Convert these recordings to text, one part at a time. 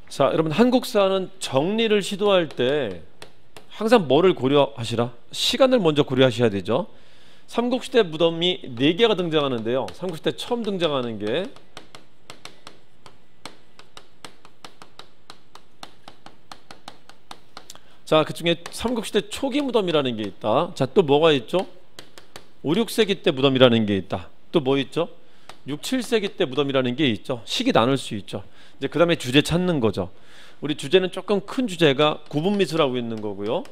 자, 여러분 한국사는 정리를 시도할 때 항상 뭐를 고려하시라? 시간을 먼저 고려하셔야 되죠. 삼국시대 무덤이 4개가 등장하는데요. 삼국시대 처음 등장하는 게 자, 그 중에 삼국시대 초기 무덤이라는 게 있다. 자, 또 뭐가 있죠? 5, 6세기 때 무덤이라는 게 있다. 또 뭐 있죠? 6, 7세기 때 무덤이라는 게 있죠. 시기 나눌 수 있죠. 이제 그 다음에 주제 찾는 거죠. 우리 주제는 조금 큰 주제가 고분미술하고 있는 거고요.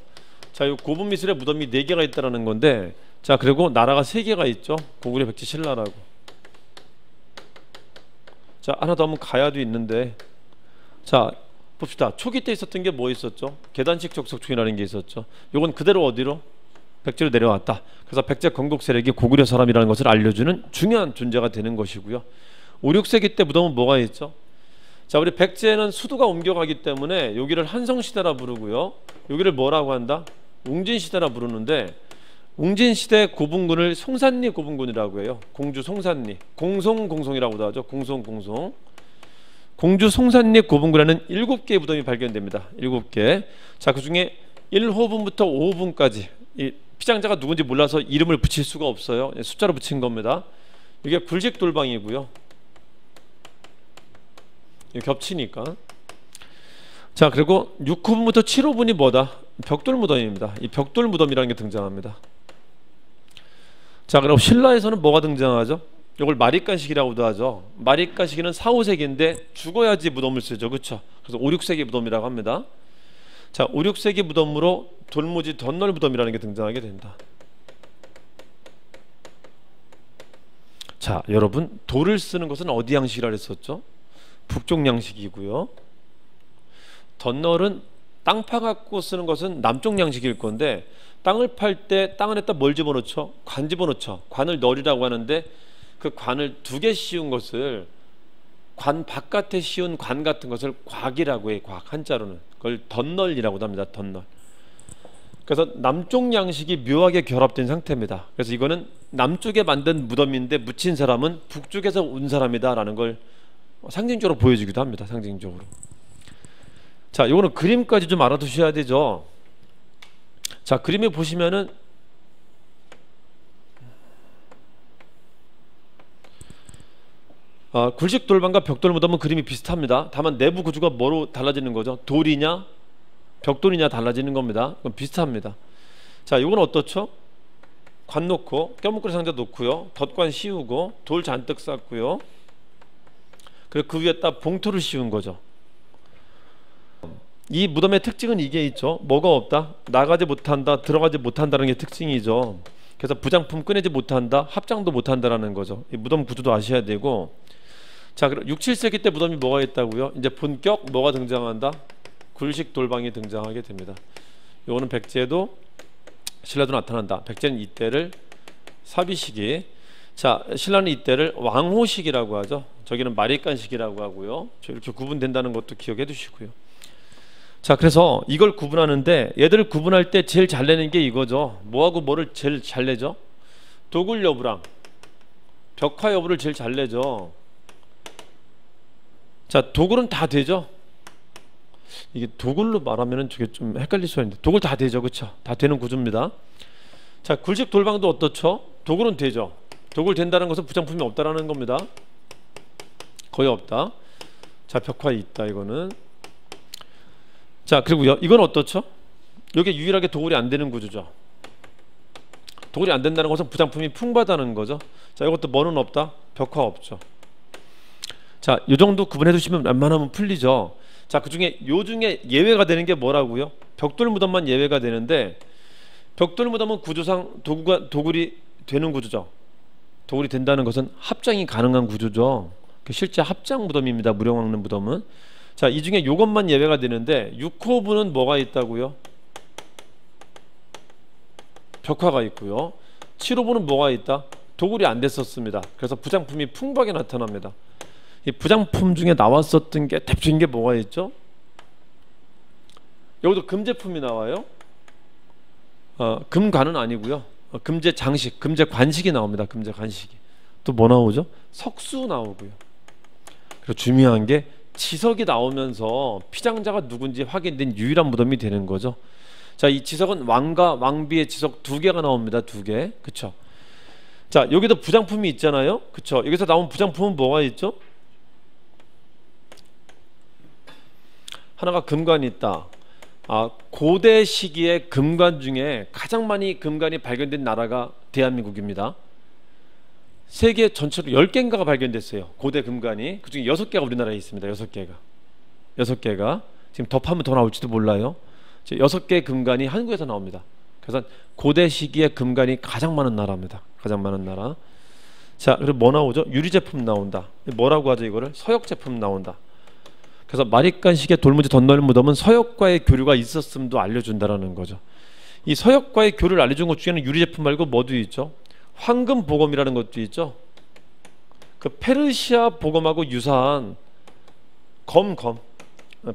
자, 이 고분미술에 무덤이 4개가 있다라는 건데, 자, 그리고 나라가 3개가 있죠. 고구려, 백제, 신라라고. 자, 하나 더 하면 가야도 있는데, 자, 봅시다. 초기 때 있었던 게 뭐 있었죠? 계단식 족속충이라는 게 있었죠. 요건 그대로 어디로? 백제로 내려왔다. 그래서 백제 건국 세력이 고구려 사람이라는 것을 알려주는 중요한 존재가 되는 것이고요. 5, 6세기 때 무덤은 뭐가 있죠? 자, 우리 백제는 수도가 옮겨가기 때문에 여기를 한성시대라 부르고요. 여기를 뭐라고 한다? 웅진시대라 부르는데, 웅진시대 고분군을 송산리 고분군이라고 해요. 공주 송산리, 공송공송이라고도 하죠. 공송공송. 공주 송산리 고분군에는 7개의 무덤이 발견됩니다. 7개. 자, 그 중에 1호분부터 5호분까지 이 피장자가 누군지 몰라서 이름을 붙일 수가 없어요. 숫자로 붙인 겁니다. 이게 굴식 돌방이고요. 겹치니까. 자, 그리고 6호분부터 7호분이 뭐다? 벽돌 무덤입니다. 이 벽돌 무덤이라는 게 등장합니다. 자, 그럼 신라에서는 뭐가 등장하죠? 이걸 마립간식이라고도 하죠. 마립간식이는 4, 5세기인데 죽어야지 무덤을 쓰죠. 그렇죠? 그래서 5, 6세기 무덤이라고 합니다. 자, 5, 6세기 무덤으로 돌무지 덧널 무덤이라는 게 등장하게 된다. 자, 여러분, 돌을 쓰는 것은 어디 양식이라 했었죠? 북쪽 양식이고요. 덧널은 땅 파갖고 쓰는 것은 남쪽 양식일 건데, 땅을 팔 때 땅 안에다 뭘 집어넣죠? 관 집어넣죠. 관을 널이라고 하는데, 그 관을 2개 씌운 것을, 관 바깥에 씌운 관 같은 것을 곽이라고 해. 곽, 한자로는. 그걸 덧널이라고도 합니다. 덧널. 그래서 남쪽 양식이 묘하게 결합된 상태입니다. 그래서 이거는 남쪽에 만든 무덤인데 묻힌 사람은 북쪽에서 온 사람이다 라는 걸 상징적으로 보여주기도 합니다. 상징적으로. 자, 이거는 그림까지 좀 알아두셔야 되죠. 자, 그림에 보시면은 굴식 돌방과 벽돌 무덤은 그림이 비슷합니다. 다만 내부 구조가 뭐로 달라지는 거죠? 돌이냐 벽돌이냐 달라지는 겁니다. 그럼 비슷합니다. 자, 이건 어떻죠? 관 놓고 껴묵거리 상자 놓고요, 덧관 씌우고 돌 잔뜩 쌓고요, 그리고 그 위에다 봉토를 씌운 거죠. 이 무덤의 특징은 이게 있죠. 뭐가 없다? 나가지 못한다, 들어가지 못한다는 게 특징이죠. 그래서 부장품 꺼내지 못한다, 합장도 못한다라는 거죠. 이 무덤 구조도 아셔야 되고. 자, 그럼 6, 7세기 때 무덤이 뭐가 있다고요? 이제 본격 뭐가 등장한다? 굴식 돌방이 등장하게 됩니다. 요거는 백제도 신라도 나타난다. 백제는 이때를 사비시기, 자, 신라는 이때를 왕호시기라고 하죠. 저기는 마립간시기라고 하고요. 이렇게 구분된다는 것도 기억해 두시고요. 자, 그래서 이걸 구분하는데 얘들을 구분할 때 제일 잘 내는 게 이거죠. 뭐하고 뭐를 제일 잘 내죠? 도굴 여부랑 벽화 여부를 제일 잘 내죠. 자, 도굴은 다 되죠. 이게 도굴로 말하면은 저게 좀 헷갈릴 수가 있는데 도굴 다 되죠. 그쵸? 다 되는 구조입니다. 자, 굴식 돌방도 어떻죠? 도굴은 되죠. 도굴 된다는 것은 부장품이 없다라는 겁니다. 거의 없다. 자, 벽화 있다. 이거는. 자, 그리고요, 이건 어떻죠? 이게 유일하게 도굴이 안 되는 구조죠. 도굴이 안 된다는 것은 부장품이 풍부하다는 거죠. 자, 이것도 뭐는 없다? 벽화 없죠. 자, 이 정도 구분해 두시면 웬만하면 풀리죠. 자, 그 중에 요 중에 예외가 되는 게 뭐라고요? 벽돌 무덤만 예외가 되는데, 벽돌 무덤은 구조상 도굴이 되는 구조죠. 도굴이 된다는 것은 합장이 가능한 구조죠. 실제 합장 무덤입니다. 무령왕릉 무덤은. 자, 이 중에 요것만 예외가 되는데 6호분은 뭐가 있다고요? 벽화가 있고요. 7호분은 뭐가 있다? 도굴이 안 됐었습니다. 그래서 부장품이 풍부하게 나타납니다. 이 부장품 중에 나왔었던 게 대표적인 게 뭐가 있죠? 여기도 금제품이 나와요. 금관은 아니고요. 금제 장식, 금제 관식이 나옵니다. 금제 관식이. 또 뭐 나오죠? 석수 나오고요. 그리고 중요한 게 지석이 나오면서 피장자가 누군지 확인된 유일한 무덤이 되는 거죠. 자, 이 지석은 왕과 왕비의 지석 두 개가 나옵니다. 두 개. 그쵸? 자, 여기도 부장품이 있잖아요. 그쵸? 여기서 나온 부장품은 뭐가 있죠? 하나가 금관이 있다. 고대 시기에 금관 중에 가장 많이 금관이 발견된 나라가 대한민국입니다. 세계 전체로 10개인가가 발견됐어요. 고대 금관이. 그중에 6개가 우리나라에 있습니다. 6개가. 지금 더 파면 더 나올지도 몰라요. 6개의 금관이 한국에서 나옵니다. 그래서 고대 시기에 금관이 가장 많은 나라입니다. 가장 많은 나라. 자, 그리고 뭐 나오죠? 유리 제품 나온다. 뭐라고 하죠? 이거를 서역 제품 나온다. 그래서 마립간식의 돌무지 덧넓은 무덤은 서역과의 교류가 있었음도 알려준다라는 거죠. 이 서역과의 교류를 알려준 것 중에는 유리 제품 말고 뭐도 있죠? 황금 보검이라는 것도 있죠. 그 페르시아 보검하고 유사한 검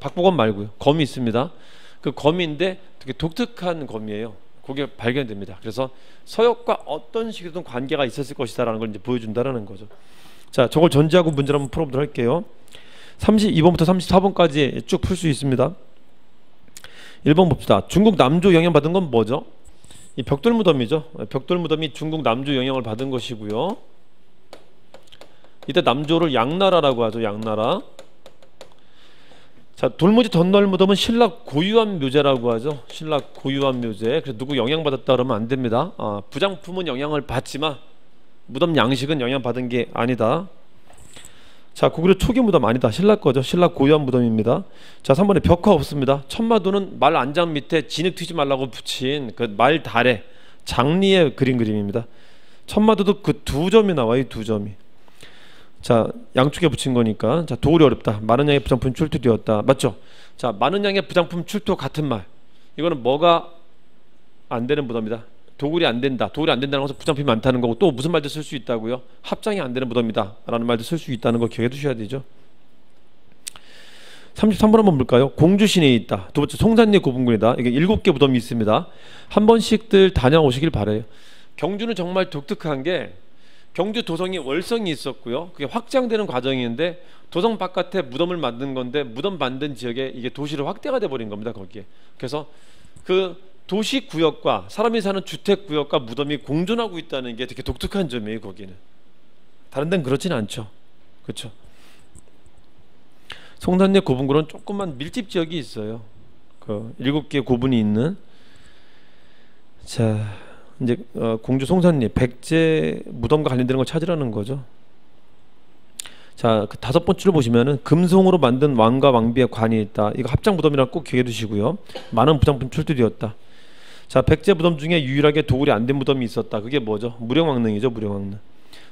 박보검 말고요. 검이 있습니다. 그 검인데 되게 독특한 검이에요. 그게 발견됩니다. 그래서 서역과 어떤 식이든 관계가 있었을 것이다라는 걸 이제 보여준다라는 거죠. 자, 저걸 전제하고 문제를 한번 풀어보도록 할게요. 32번부터 34번까지 쭉 풀 수 있습니다. 1번 봅시다. 중국 남조 영향받은 건 뭐죠? 이 벽돌무덤이죠. 벽돌무덤이 중국 남조 영향을 받은 것이고요. 이때 남조를 양나라라고 하죠. 양나라. 자, 돌무지 덧넓은 무덤은 신라 고유한 묘제라고 하죠. 신라 고유한 묘제. 그래서 누구 영향받았다 그러면 안 됩니다. 부장품은 영향을 받지만 무덤 양식은 영향받은 게 아니다. 자, 고구려 초기 무덤 아니다. 신라 거죠. 신라 고유한 무덤입니다. 자, 3번에 벽화 없습니다. 천마도는 말 안장 밑에 진흙 튀지 말라고 붙인 그 말 달에 장리에 그린 그림입니다. 천마도도 그 두 점이 나와요. 두 점이. 자, 양쪽에 붙인 거니까. 자, 도굴이 어렵다. 많은 양의 부장품 출토되었다. 맞죠? 자, 많은 양의 부장품 출토 같은 말. 이거는 뭐가 안 되는 무덤이다. 도굴이 안 된다. 도굴이 안 된다는 것은 부장품이 많다는 거고, 또 무슨 말도 쓸 수 있다고요? 합장이 안 되는 무덤이다 라는 말도 쓸 수 있다는 거 기억해 두셔야 되죠. 33번 한번 볼까요? 공주시내에 있다. 두 번째 송산리 고분군이다. 이게 7개 무덤이 있습니다. 한 번씩들 다녀오시길 바래요. 경주는 정말 독특한 게 경주 도성이 월성이 있었고요. 그게 확장되는 과정인데 도성 바깥에 무덤을 만든 건데 무덤 만든 지역에 이게 도시로 확대가 돼 버린 겁니다. 거기에. 그래서 그 도시 구역과 사람이 사는 주택 구역과 무덤이 공존하고 있다는 게 되게 독특한 점이에요. 거기는 다른 데는 그렇지는 않죠. 그렇죠? 송산리 고분군은 조금만 밀집 지역이 있어요. 그 7개 고분이 있는. 자, 이제 공주 송산리 백제 무덤과 관련되는 걸 찾으라는 거죠. 자, 그 5번째로 보시면은 금송으로 만든 왕과 왕비의 관이 있다. 이거 합장 무덤이라고 꼭 기억해 두시고요. 많은 부장품 출토되었다. 자, 백제 무덤 중에 유일하게 도굴이 안 된 무덤이 있었다. 그게 뭐죠? 무령왕릉이죠. 무령왕릉.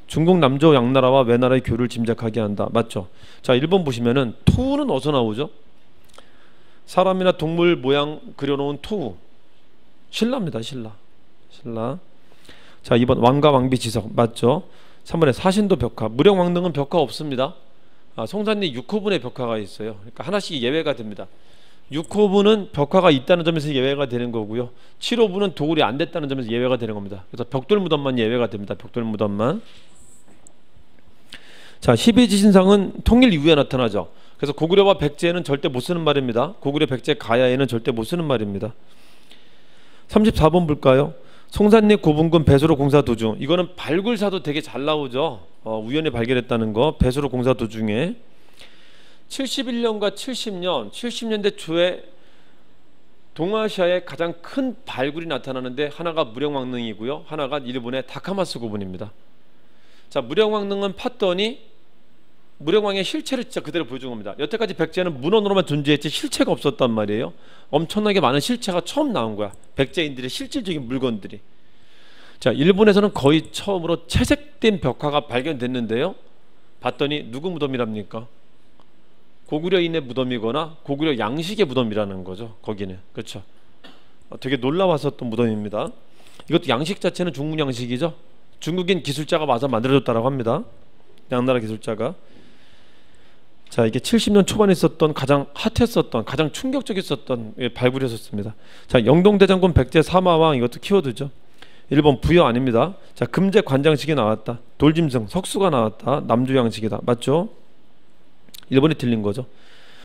중국 남조 양나라와 외나라의 교류를 짐작하게 한다. 맞죠? 자, 1번 보시면은 토우는 어디서 나오죠? 사람이나 동물 모양 그려놓은 토우. 신라입니다. 신라. 자, 2번 왕과 왕비 지석. 맞죠? 3번에 사신도 벽화. 무령왕릉은 벽화 없습니다. 송산리 6호분의 벽화가 있어요. 그러니까 하나씩 예외가 됩니다. 6호분은 벽화가 있다는 점에서 예외가 되는 거고요. 7호분은 도굴이 안 됐다는 점에서 예외가 되는 겁니다. 그래서 벽돌무덤만 예외가 됩니다. 벽돌무덤만. 자, 12지신상은 통일 이후에 나타나죠. 그래서 고구려와 백제에는 절대 못 쓰는 말입니다. 고구려, 백제, 가야에는 절대 못 쓰는 말입니다. 34번 볼까요? 송산리 고분군 배수로 공사 도중. 이거는 발굴사도 되게 잘 나오죠. 우연히 발견했다는 거. 배수로 공사 도중에 71년과 70년대 초에 동아시아의 가장 큰 발굴이 나타나는데 하나가 무령왕릉이고요. 하나가 일본의 다카마스 고분입니다. 자, 무령왕릉은 팠더니 무령왕의 실체를 진짜 그대로 보여준 겁니다. 여태까지 백제는 문헌으로만 존재했지 실체가 없었단 말이에요. 엄청나게 많은 실체가 처음 나온 거야. 백제인들의 실질적인 물건들이. 자, 일본에서는 거의 처음으로 채색된 벽화가 발견됐는데요. 봤더니 누구 무덤이랍니까? 고구려인의 무덤이거나 고구려 양식의 무덤이라는 거죠. 거기는. 그렇죠? 되게 놀라웠었던 무덤입니다. 이것도 양식 자체는 중국 양식이죠. 중국인 기술자가 와서 만들어줬다고 합니다. 양나라 기술자가. 자, 이게 70년 초반에 있었던 가장 핫했었던 가장 충격적이었던 발굴이었습니다. 자, 영동대장군 백제 사마왕. 이것도 키워드죠. 1번 부여 아닙니다. 자, 금제 관장식이 나왔다. 돌짐승 석수가 나왔다. 남조 양식이다. 맞죠? 1번이 틀린 거죠.